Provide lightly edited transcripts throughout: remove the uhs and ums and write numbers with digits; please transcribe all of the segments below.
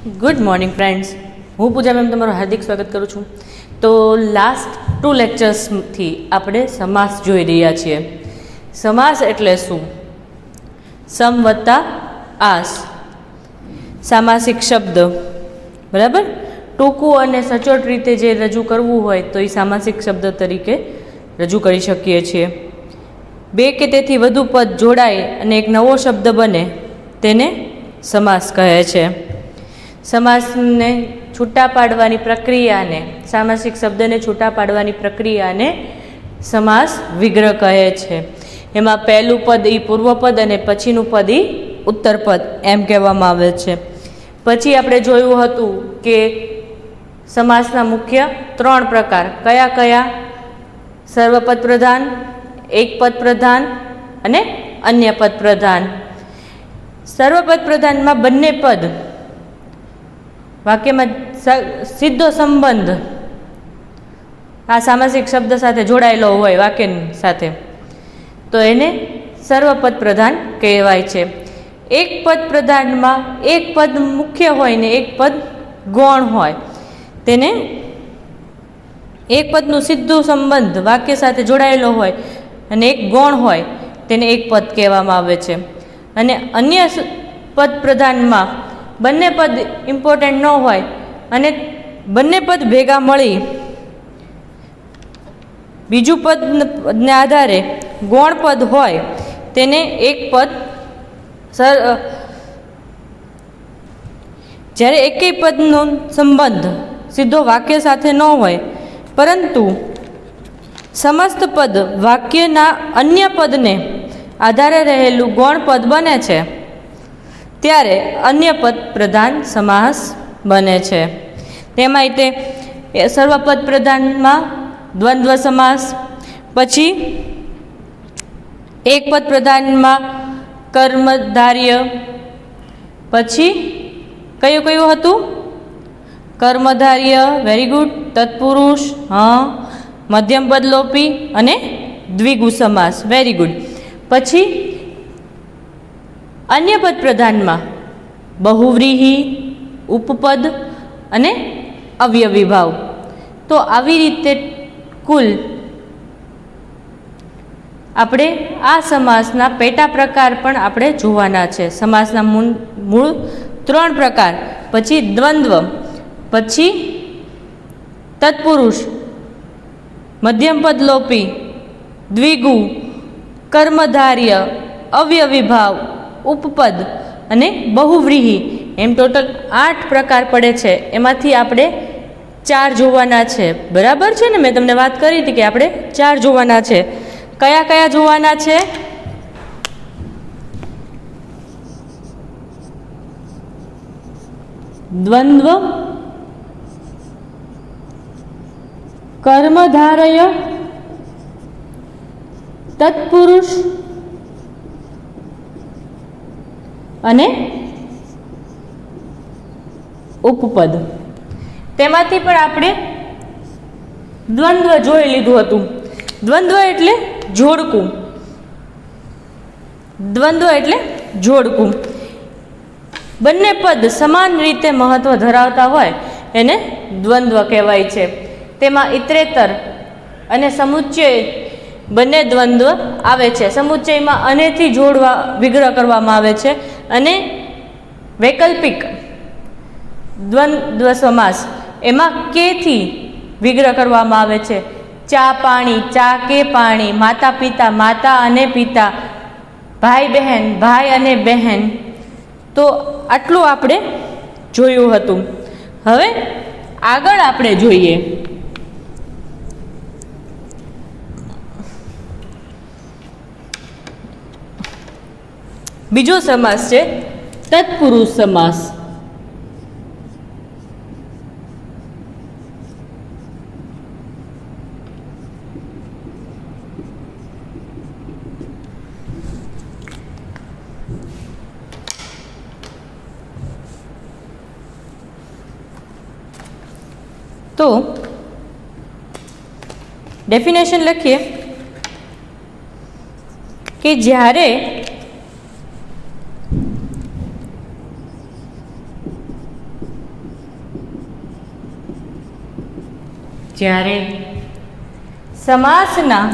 Good morning friends, હું પૂજા ma'am તમારું હાર્દિક સ્વાગત કરું છું. તો લાસ્ટ 2 લેક્ચર્સથી આપણે સમાસ જોઈ રહ્યા છીએ. સમાસ એટલે શું? સમ વત્તા આસ, સામાસિક શબ્દ, બરાબર. ટૂંકું અને સચોટ રીતે જે રજૂ કરવું હોય તો એ સામાસિક શબ્દ તરીકે રજૂ કરી શકીએ છીએ. બે કે તેથી વધુ પદ જોડાય અને એક નવો શબ્દ બને તેને સમાસ કહે છે. સમાસને છૂટા પાડવાની પ્રક્રિયાને, સામાસિક શબ્દને છૂટા પાડવાની પ્રક્રિયાને સમાસ વિગ્રહ કહે છે. એમાં પહેલું પદ એ પૂર્વપદ અને પછીનું પદ એ ઉત્તરપદ એમ કહેવામાં આવે છે. પછી આપણે જોયું હતું કે સમાસના મુખ્ય 3 પ્રકાર કયા કયા? સર્વપદ પ્રધાન, એક પદ પ્રધાન અને અન્ય પદ પ્રધાન. સર્વપદ પ્રધાનમાં બંને પદ વાક્યમાં સીધો સંબંધ આ સામાસિક શબ્દ સાથે જોડાયેલો હોય વાક્યની સાથે, તો એને સર્વપદ પ્રધાન કહેવાય છે. એક પદ પ્રધાનમાં એક પદ મુખ્ય હોય ને એક પદ ગૌણ હોય, તેને એક પદનું સીધું સંબંધ વાક્ય સાથે જોડાયેલો હોય અને એક ગૌણ હોય તેને એક પદ કહેવામાં આવે છે. અને અન્ય પદ પ્રધાનમાં બંને પદ ઇમ્પોર્ટન્ટ ન હોય અને બંને પદ ભેગા મળી બીજું પદને આધારે ગૌણ પદ હોય તેને એક પદ. જ્યારે એકેય પદનો સંબંધ સીધો વાક્ય સાથે ન હોય પરંતુ સમસ્ત પદ વાક્યના અન્ય પદને આધારે રહેલું ગૌણ પદ બને છે ત્યારે અન્ય પદ પ્રધાન સમાસ બને છે. તેમાંય તે સર્વપદ પ્રધાનમાં દ્વંદ્વ સમાસ, પછી એક પદ પ્રધાનમાં કર્મધાર્ય, પછી કયું હતું? કર્મધાર્ય, વેરી ગુડ. તત્પુરુષ, હા. મધ્યમ પદ લોપી અને દ્વિગુ સમાસ, વેરી ગુડ. પછી અન્ય પદ પ્રધાનમાં બહુવ્રીહી, ઉપપદ અને અવયવી ભાવ. તો આવી રીતે કુલ આપણે આ સમાસના પેટા પ્રકાર પણ આપણે જોવાના છે. સમાસના મૂળ 3 પ્રકાર, પછી દ્વંદ્વ, પછી તત્પુરુષ, મધ્યમ પદ લોપી, દ્વિગુ, કર્મધાર્ય, અવયવી ભાવ, ઉપપદ અને બહુવ્રીહી, એમ ટોટલ 8 પ્રકાર પડે છે. એમાંથી આપણે 4 જોવાના છે, બરાબર છે ને? મેં તમને વાત કરી હતી કે આપણે 4 જોવાના છે. કયા કયા જોવાના છે? દ્વંદ્વ, કર્મધારય, તત્પુરુષ અને ઉપપદ. તેમાંથી પણ આપણે દ્વંદ્વ જોઈ લીધું હતું. દ્વંદ્વ એટલે જોડકું. દ્વંદ્વ એટલે જોડકું. બંને પદ સમાન રીતે મહત્વ ધરાવતા હોય એને દ્વંદ્વ કહેવાય છે. તેમાં ઇતરેતર અને સમુચ્ચય બંને દ્વંદ્વ આવે છે. સમુચ્ચયમાં અનેથી જોડવા વિગ્રહ કરવામાં આવે છે અને વૈકલ્પિક દ્વંદ્વ સમાસ એમાં કેથી વિગ્રહ કરવામાં આવે છે. ચા પાણી, ચા કે પાણી, માતા પિતા, માતા અને પિતા, ભાઈ બહેન, ભાઈ અને બહેન. તો આટલું આપણે જોયું હતું. હવે આગળ આપણે જોઈએ બીજો સમાસ છે તત્પુરુષ સમાસ. તો ડેફિનેશન લખીએ કે જ્યારે જ્યારે સમાસના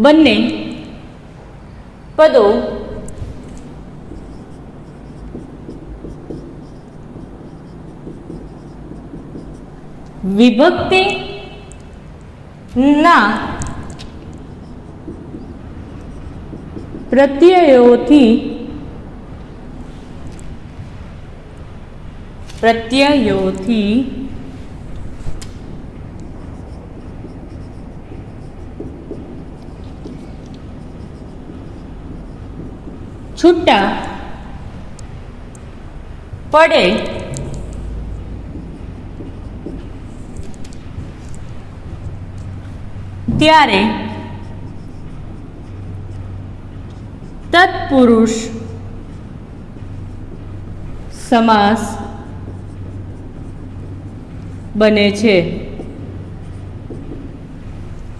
બંને પદો વિભક્તિના પ્રત્યયોથી છૂટા પડે ત્યારે તત્પુરુષ સમાસ બને છે.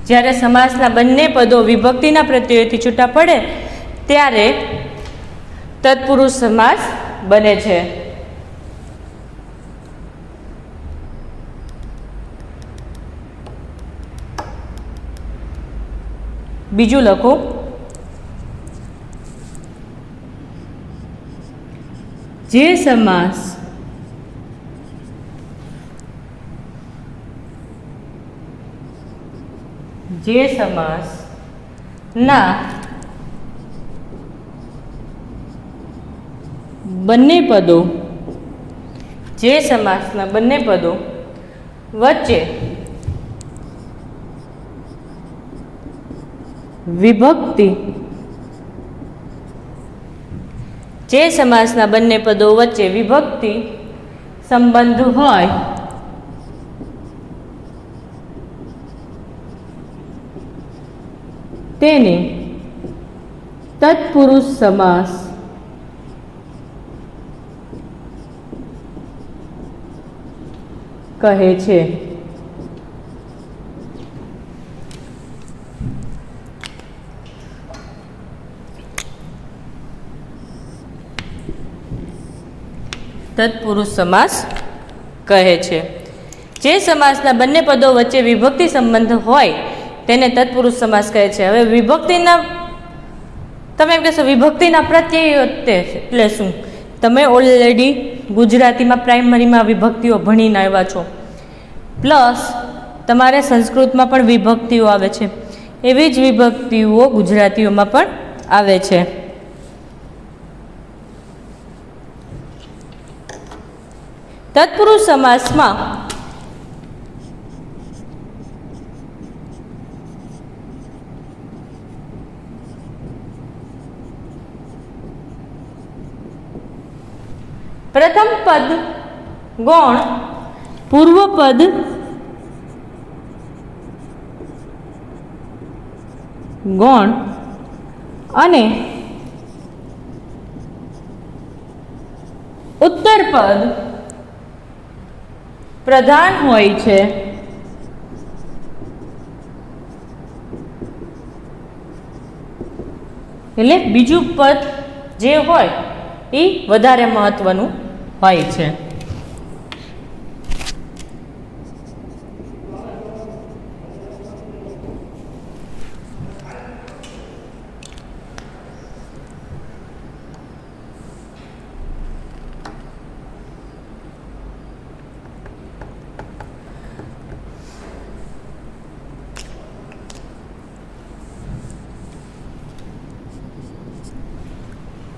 જ્યારે સમાસના બંને પદો વિભક્તિના પ્રત્યયોથી છૂટા પડે ત્યારે તત્પુરુષ સમાસ બને છે. બીજું લખો. જે સમાસ ના બંને પદો વચ્ચે વિભક્તિ સંબંધ હોય તેને તત્પુરુષ સમાસ કહે છે. તત્પુરુષ સમાસ કહે છે. જે સમાસના બંને પદો વચ્ચે વિભક્તિ સંબંધ હોય તેને તત્પુરુષ સમાસ કહે છે. હવે વિભક્તિના તમે એમ કહેશો વિભક્તિના પ્રત્યયો એટલે શું? તમે ઓલરેડી ગુજરાતીમાં પ્રાઇમરીમાં વિભક્તિઓ ભણીને આવ્યા છો, પ્લસ તમારે સંસ્કૃતમાં પણ વિભક્તિઓ આવે છે, એવી જ વિભક્તિઓ ગુજરાતીઓમાં પણ આવે છે. તત્પુરુષ સમાસમાં પ્રથમ પદ ગૌણ, પૂર્વ પદ ગૌણ અને ઉત્તર પદ પ્રધાન હોય છે. એટલે બીજું પદ જે હોય એ વધારે મહત્વનું હોય છે.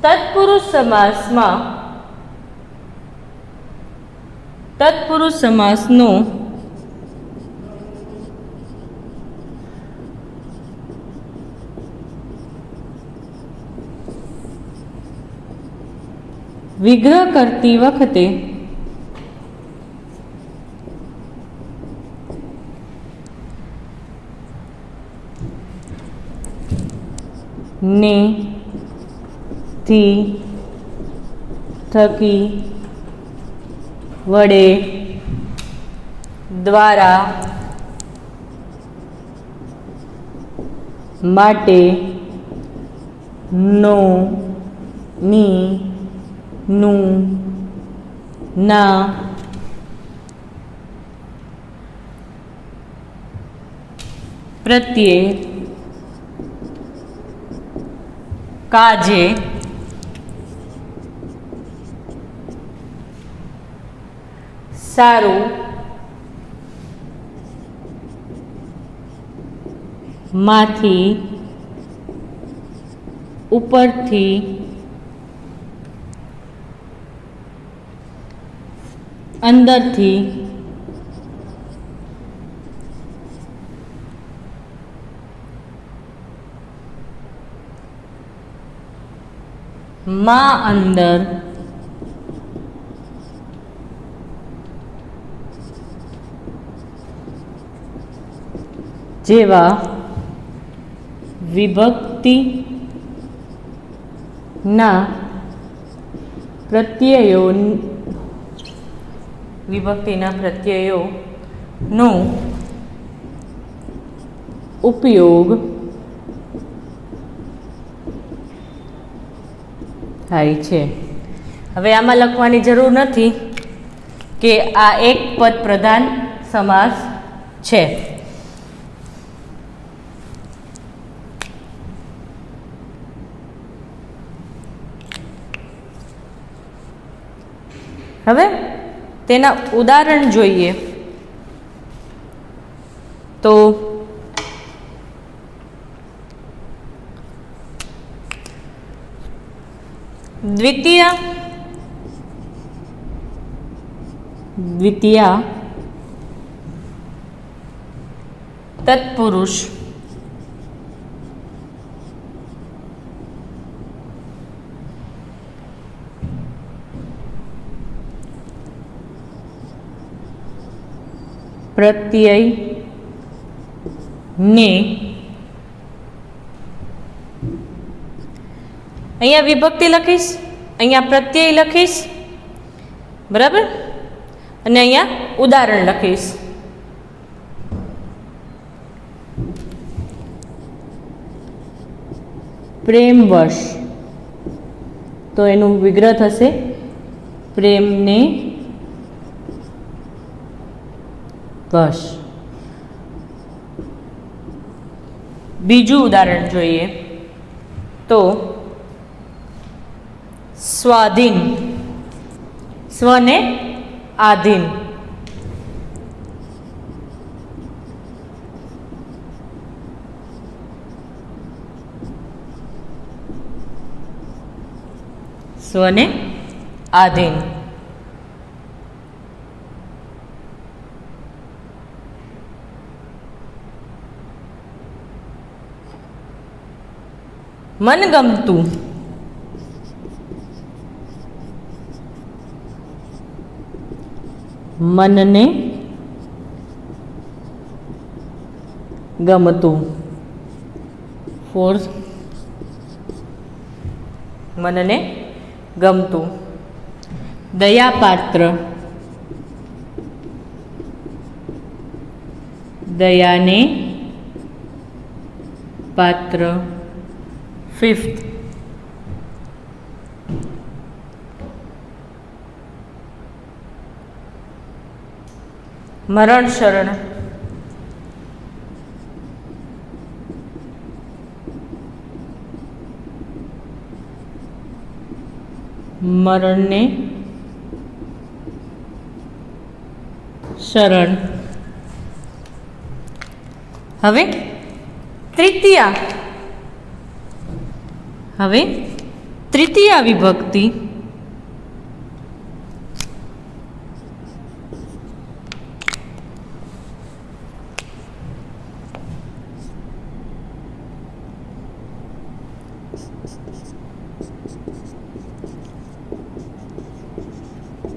તત્પુરુષ સમાસનો વિગ્રહ કરતી વખતે ને થી થકી વડે દ્વારા માટે નો ની નું ના પ્રત્યે કાજે સારું માંથી ઉપરથી અંદરથી માં અંદર જેવા વિભક્તિ ના પ્રત્યયોનો ઉપયોગ થાય છે. હવે આમાં લખવાની જરૂર નથી કે આ એક પદ પ્રધાન સમાસ છે. હવે તેના ઉદાહરણ જોઈએ તો દ્વિતીય તત્પુરુષ પ્રત્યય ને અહીંયા વિભક્તિ લખીશ, અહીંયા પ્રત્યય લખીશ, બરાબર, અને અહીંયા ઉદાહરણ લખીશ. પ્રેમવશ તો એનું વિગ્રહ થશે પ્રેમને વશ. બીજું ઉદાહરણ જોઈએ તો સ્વાધીન, સ્વને આધીન. સ્વને આધીન. મનગમતું, મનને ગમતું. ફોર્થ, મનને ગમતું. દયાપાત્ર, દયાને પાત્ર. ફિફ્થ, મરણ શરણ, મરણને શરણ. હવે તૃતીયા વિભક્તિ.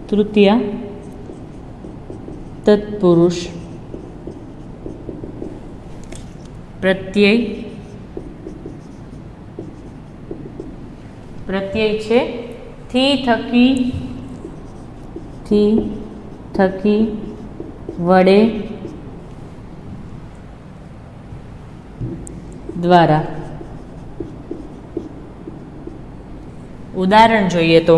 તૃતીયા તત્પુરુષ પ્રત્યય છે થી થકી વડે દ્વારા. ઉદાહરણ જોઈએ તો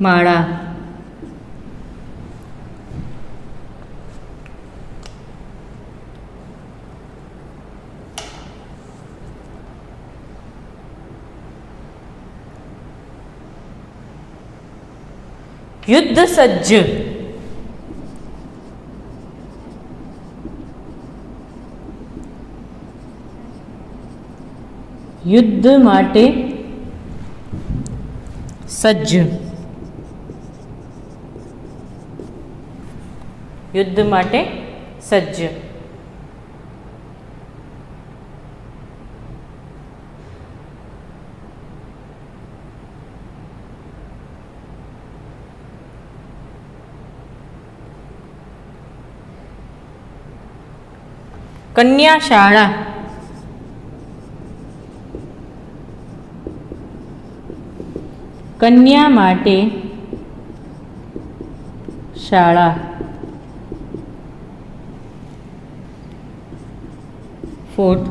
માળા, યુદ્ધ સજ્જ, યુદ્ધ માટે સજ્જ, યુદ્ધ માટે સજ્જ, કન્યા શાળા, કન્યા માટે શાળા, ફોર્ટ,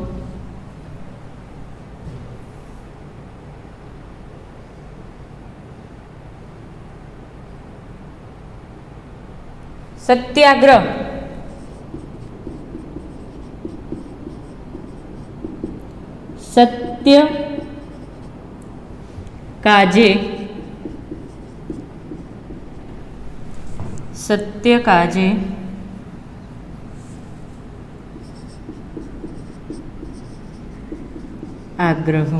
સત્યાગ્રહ, સત્ય કાજે, સત્ય કાજે આગ્રહ,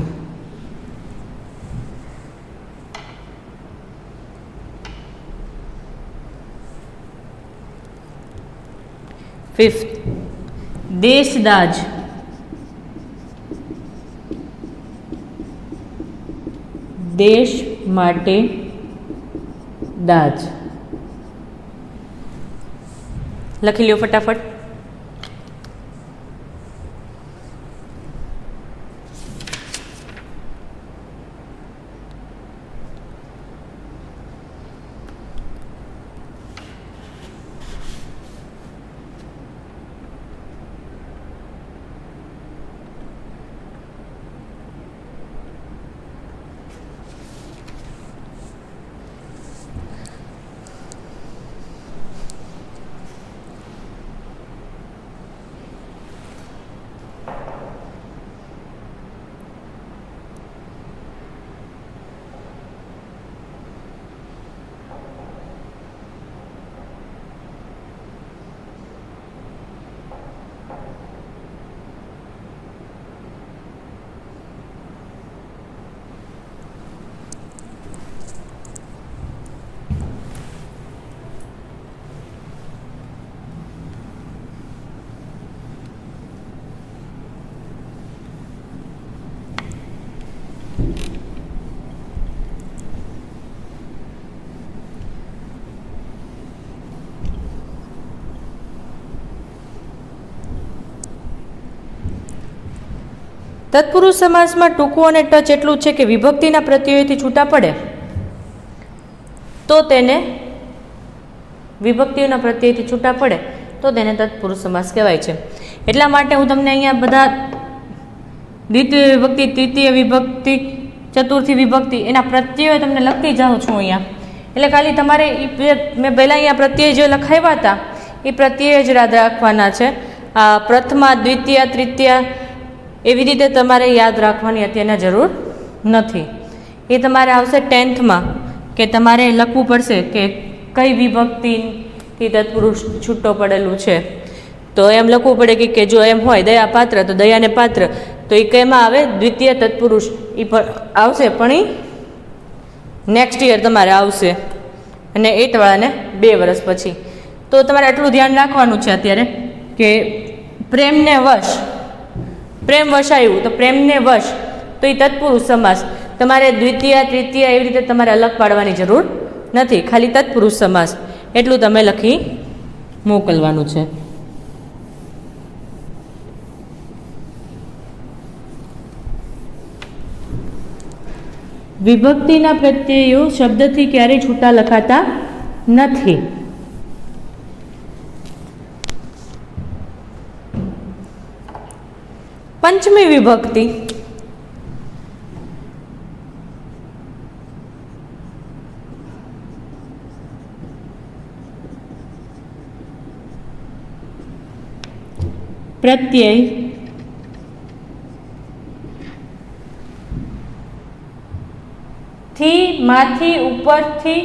ફિફ્થ દેશદાજ, દેશ માટે દાજ, લખી લ્યો ફટાફટ. તત્પુરુષ સમાસમાં ટૂંકું અને ટચ એટલું છે કે વિભક્તિના પ્રત્યયોથી છૂટા પડે તો તેને વિભક્તિઓના પ્રત્યયથી છૂટા પડે તો તેને તત્પુરુષ સમાસ કહેવાય છે. એટલા માટે હું તમને અહીંયા બધા દ્વિતીય વિભક્તિ, તૃતીય વિભક્તિ, ચતુર્થી વિભક્તિ એના પ્રત્યયો તમને લખતી જાઉં છું અહીંયા. એટલે ખાલી તમારે મેં પહેલાં અહીંયા પ્રત્યય જે લખાવ્યા હતા એ પ્રત્યય જ યાદ રાખવાના છે. આ પ્રથમા, દ્વિતીય, તૃતીય એવી રીતે તમારે યાદ રાખવાની અત્યારના જરૂર નથી. એ તમારે આવશે 10thમાં કે તમારે લખવું પડશે કે કઈ વિભક્તિથી તત્પુરુષ છૂટો પડેલું છે. તો એમ લખવું પડે કે જો એમ હોય દયા પાત્ર તો દયાને પાત્ર તો એ કેમાં આવે? દ્વિતીય તત્પુરુષ એ પણ આવશે, પણ એ નેક્સ્ટ યર તમારે આવશે અને 8 વાળાને 2 વર્ષ પછી. તો તમારે આટલું ધ્યાન રાખવાનું છે અત્યારે કે પ્રેમને વશ, પ્રેમ વશાયું તો પ્રેમને વશ તો એ તત્પુરુષ સમાસ. તમારે દ્વિતીય, તૃતીય એવી રીતે તમારે અલગ પાડવાની જરૂર નથી, ખાલી તત્પુરુષ સમાસ એટલું તમે લખી મોકલવાનું છે. વિભક્તિના પ્રત્યયો શબ્દથી ક્યારેય છૂટા લખાતા નથી. પંચમી વિભક્તિ પ્રત્યય થી માંથી ઉપરથી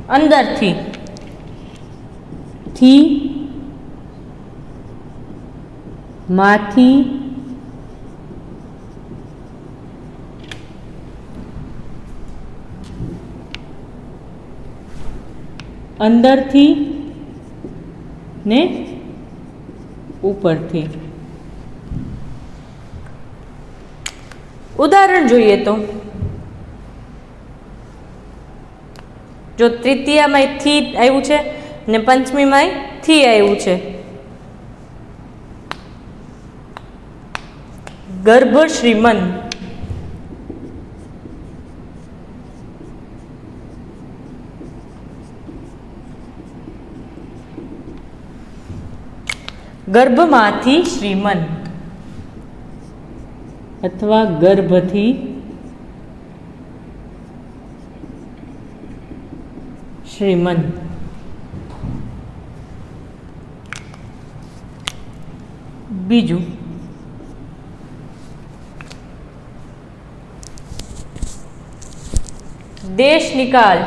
અંદરથી થી માંથી અંદરથી ને ઉપરથી. ઉદાહરણ જોઈએ તો જો તૃતીયામાં થી આવ્યું છે ને પંચમીમાં થી આવ્યું છે. ગર્ભ શ્રીમન ગર્ભમાંથી શ્રીમન અથવા ગર્ભથી શ્રીમન. બીજું દેશ નિકાલ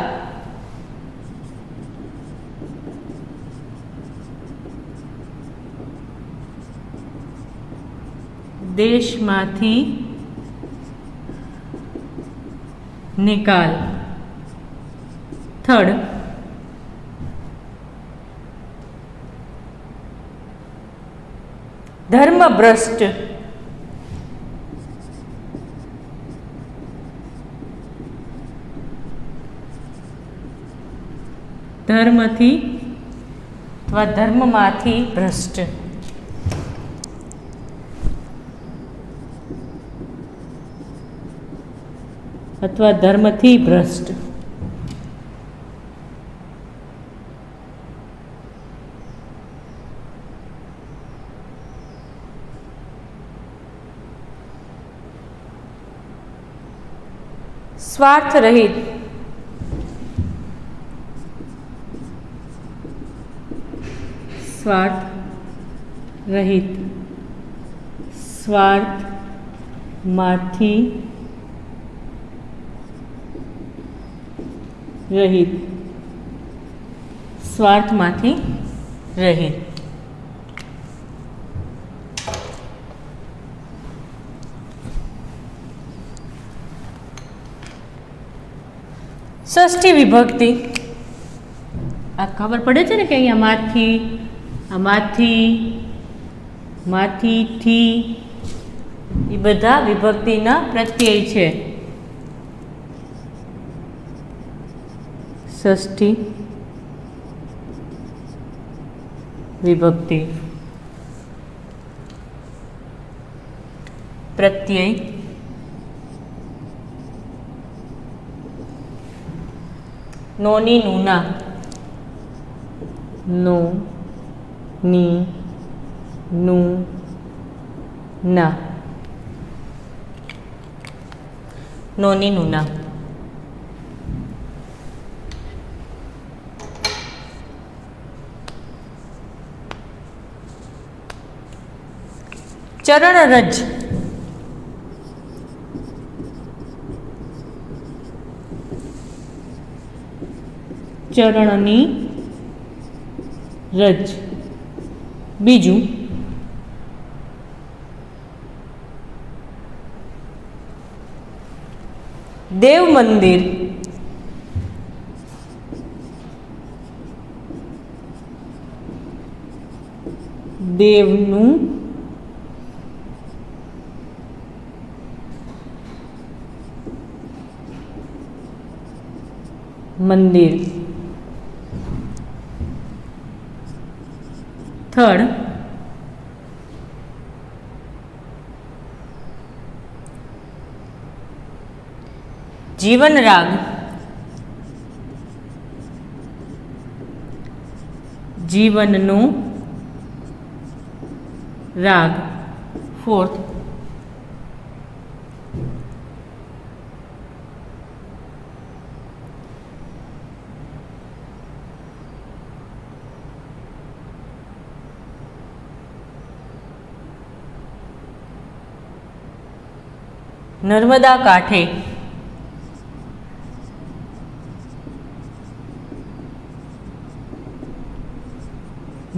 દેશમાંથી નિકાલ. થર્ડ ધર્મભ્રષ્ટ ધર્મથી અથવા ધર્મમાંથી ભ્રષ્ટ. અથવા ધર્મથી ભ્રષ્ટ. સ્વાર્થ રહિત સ્વાર્થ રહિત સ્વાર્થમાંથી રહિત સ્વાર્થમાંથી રહિત. ષષ્ઠી વિભક્તિ આ ખબર પડે છે ને કે અહીંયા માંથી આમાંથી માંથી થી એ બધા વિભક્તિના પ્રત્યય છે. ષષ્ઠી વિભક્તિ પ્રત્યય નોની નુના નો ની નું ના નોની નુના. ચરણરજ ચરણની રજ. બીજું દેવ મંદિર દેવનું મંદિર. થર્ડ જીવન રાગ જીવનનો રાગ. ફોર્થ નર્મદા કાંઠે,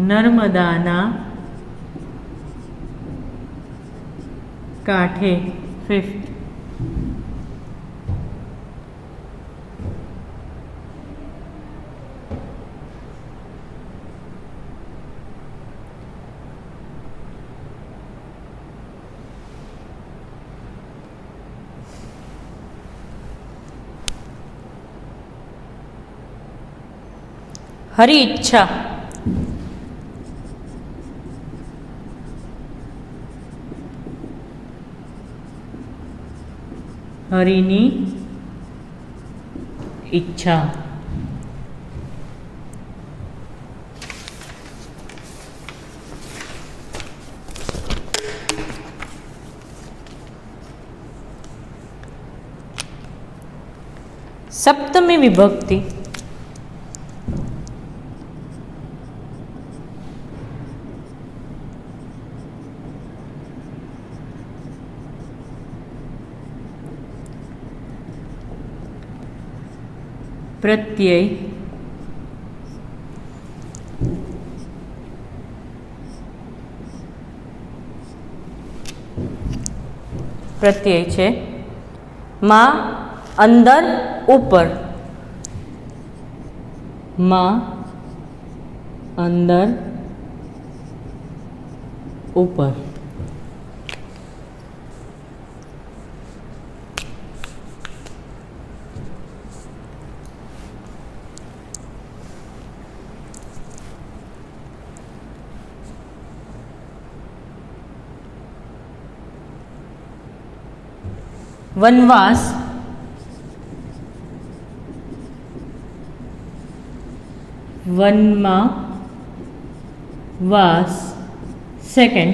નર્મદાના કાંઠે. 5th, હરી ઈચ્છા, હરિની ઈચ્છા. સપ્તમી વિભક્તિ, પ્રત્યય, પ્રત્યય છે માં અંદર ઉપર, માં અંદર ઉપર. વનવાસ, વનમાં વાસ. 2nd,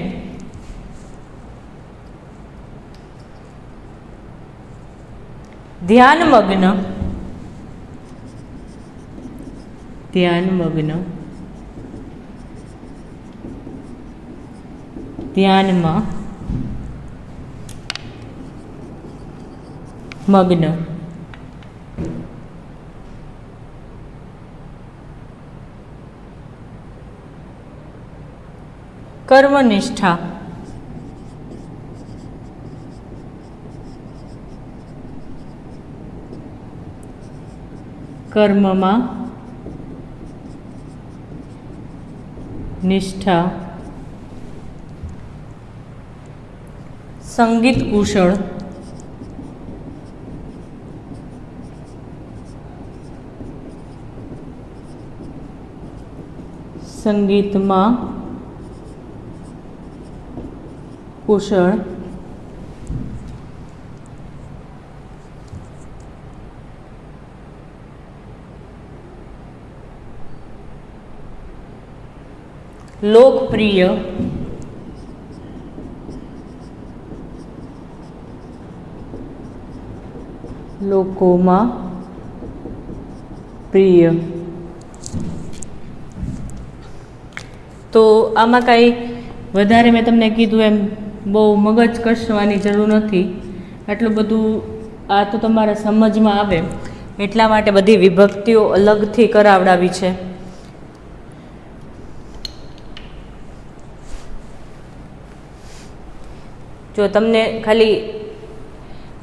ધ્યાનમગ્ન, ધ્યાનમગ્ન, ધ્યાનમાં મગ્ન. કર્મનિષ્ઠા, કર્મમાં નિષ્ઠા. સંગીત કુશળ, સંગીતમાં કુશળ. લોકપ્રિય, લોકોમાં પ્રિય. તો આમાં કાંઈ વધારે મેં તમને કીધું એમ બહુ મગજ કસવાની જરૂર નથી. આટલું બધું આ તો તમારે સમજમાં આવે એટલા માટે બધી વિભક્તિઓ અલગથી કરાવડાવી છે. જો તમને ખાલી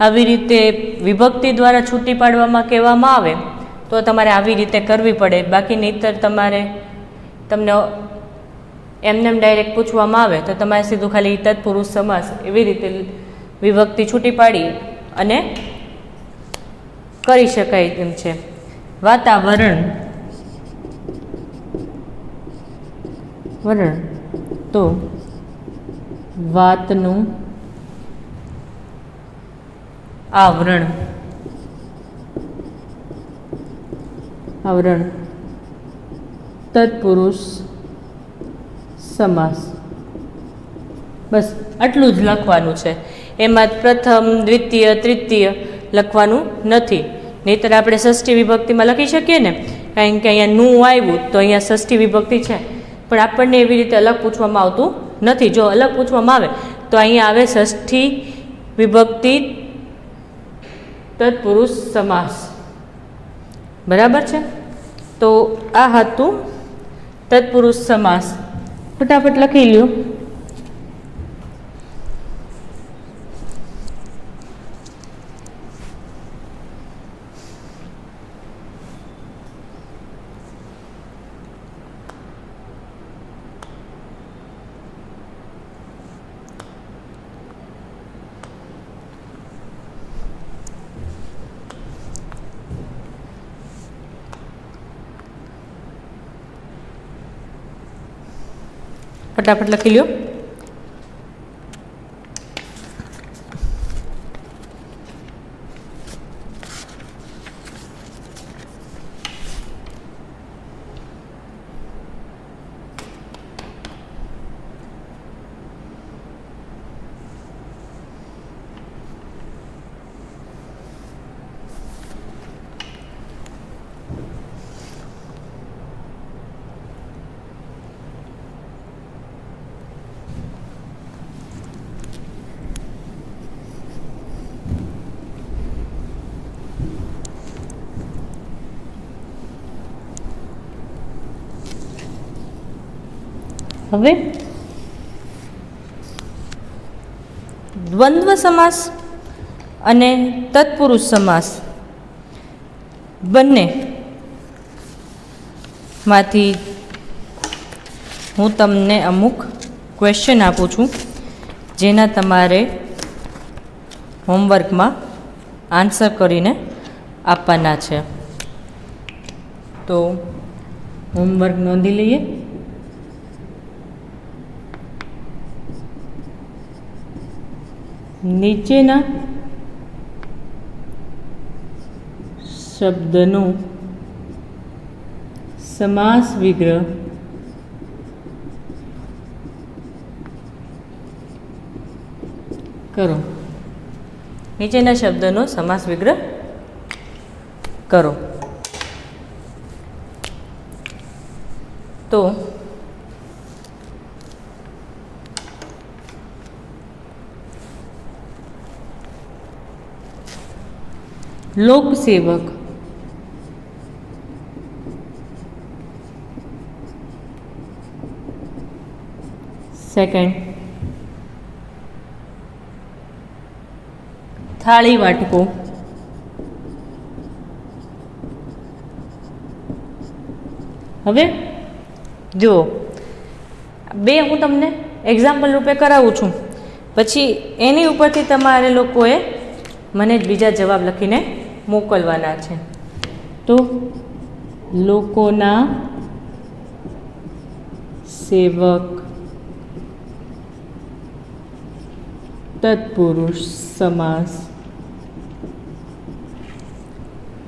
આવી રીતે વિભક્તિ દ્વારા છૂટી પાડવામાં કહેવામાં આવે તો તમારે આવી રીતે કરવી પડે. બાકી નહીંતર તમને એમનેમ ડાયરેક્ટ પૂછવામાં આવે તો તમારે સીધું ખાલી તત્પુરુષ સમાસ એવી રીતે વિભક્તિ છૂટી પાડી અને કરી શકાય એમ છે. વાતાવરણ, વરણ તો વાતનું આવરણ, આવરણ તત્પુરુષ સમાસ. બસ આટલું જ લખવાનું છે. એમાં પ્રથમ, દ્વિતીય, તૃતીય લખવાનું નથી. નહીંતર આપણે ષષ્ઠી વિભક્તિમાં લખી શકીએ ને, કારણ કે અહીંયા નું આવ્યું તો અહીંયા ષષ્ઠી વિભક્તિ છે, પણ આપણને એવી રીતે અલગ પૂછવામાં આવતું નથી. જો અલગ પૂછવામાં આવે તો અહીંયા આવે ષષ્ઠી વિભક્તિ તત્પુરુષ સમાસ. બરાબર છે. તો આ હતું તત્પુરુષ સમાસ. ફટાફટ લખી લ્યો. ફટાફટ લખી લ્યો. હવે દ્વંદ્વ સમાસ અને તત્પુરુષ સમાસ બંને માંથી હું તમને અમુક ક્વેશ્ચન આપું છું, જેના તમારે હોમવર્કમાં આન્સર કરીને આપવાના છે. તો હોમવર્ક નોંધી લઈએ. નીચેના શબ્દનો સમાસ વિગ્રહ કરો. નીચેના શબ્દનો સમાસ વિગ્રહ કરો. તો લોકસેવક, સેકન્ડ થાળી વાટકો, હવે જુઓ, બે હું તમને એક્ઝામ્પલ રૂપે કરાવું છું, પછી એની ઉપરથી તમારે લોકોએ મને જ બીજા જવાબ લખીને મોકલવાના છે. તો લોકોના સેવક તત્પુરુષ સમાસ,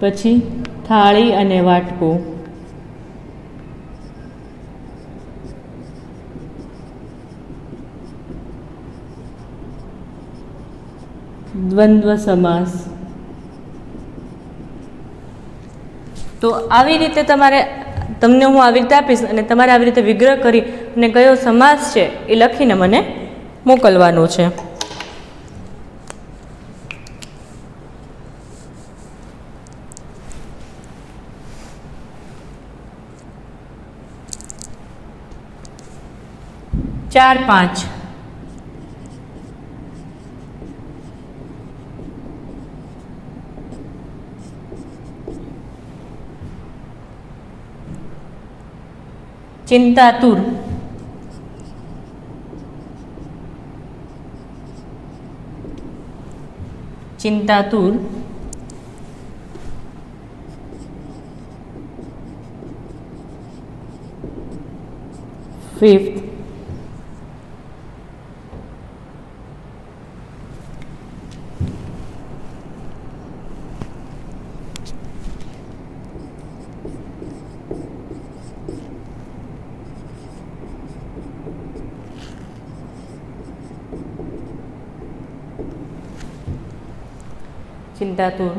પછી થાળી અને વાટકો, દ્વંદ્વ સમાસ. તો આવી રીતે તમને હું આવી રીતે આપીશ અને તમારે આવી રીતે વિગ્રહ કરી અને કયો સમાસ છે એ લખીને મને મોકલવાનું છે. ચાર પાંચ ચિંતાતુર, ચિંતાતુર, ફિફ્થ ચિંતાતુર,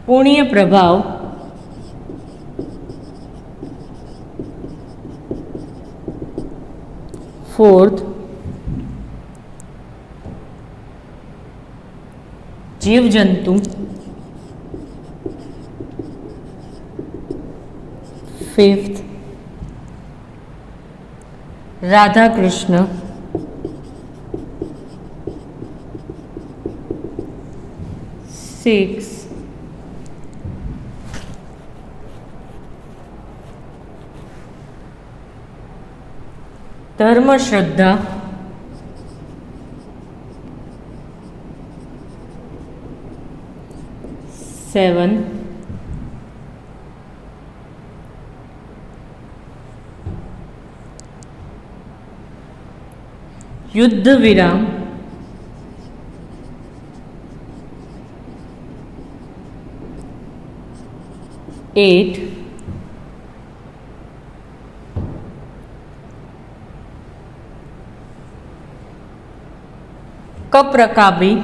પુણ્ય પ્રભાવ, ફોર્થ જીવજંતુ, ફિફ્થ રાધા કૃષ્ણ, સિક્સ ધર્મ શ્રદ્ધા, સેવન યુદ્ધ વિરામ, એટ કપ્રકાબી,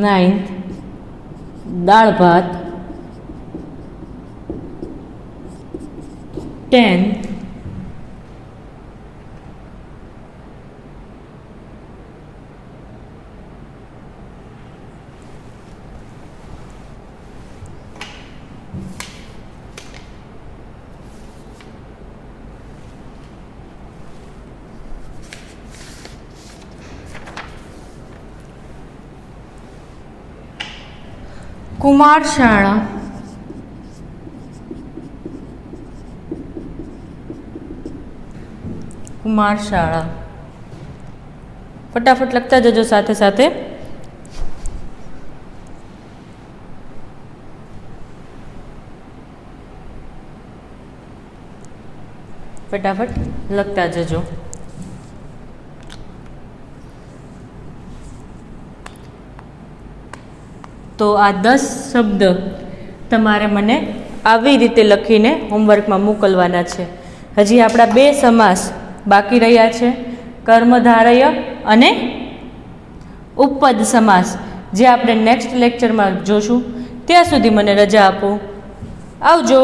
નાઇન્થ દાળ ભાત, 10th કુમાર શાળા, કુમાર શાળા ફટાફટ લખતા જજો સાથે સાથે. ફટાફટ લખતા જજો. તો આ 10 શબ્દ તમારે મને આવી રીતે લખીને હોમવર્કમાં મોકલવાના છે. હજી આપણા 2 સમાસ બાકી રહ્યા છે, કર્મધારય અને ઉપપદ સમાસ, જે આપણે નેક્સ્ટ લેક્ચરમાં જોશું. ત્યાં સુધી મને રજા આપો. આવજો.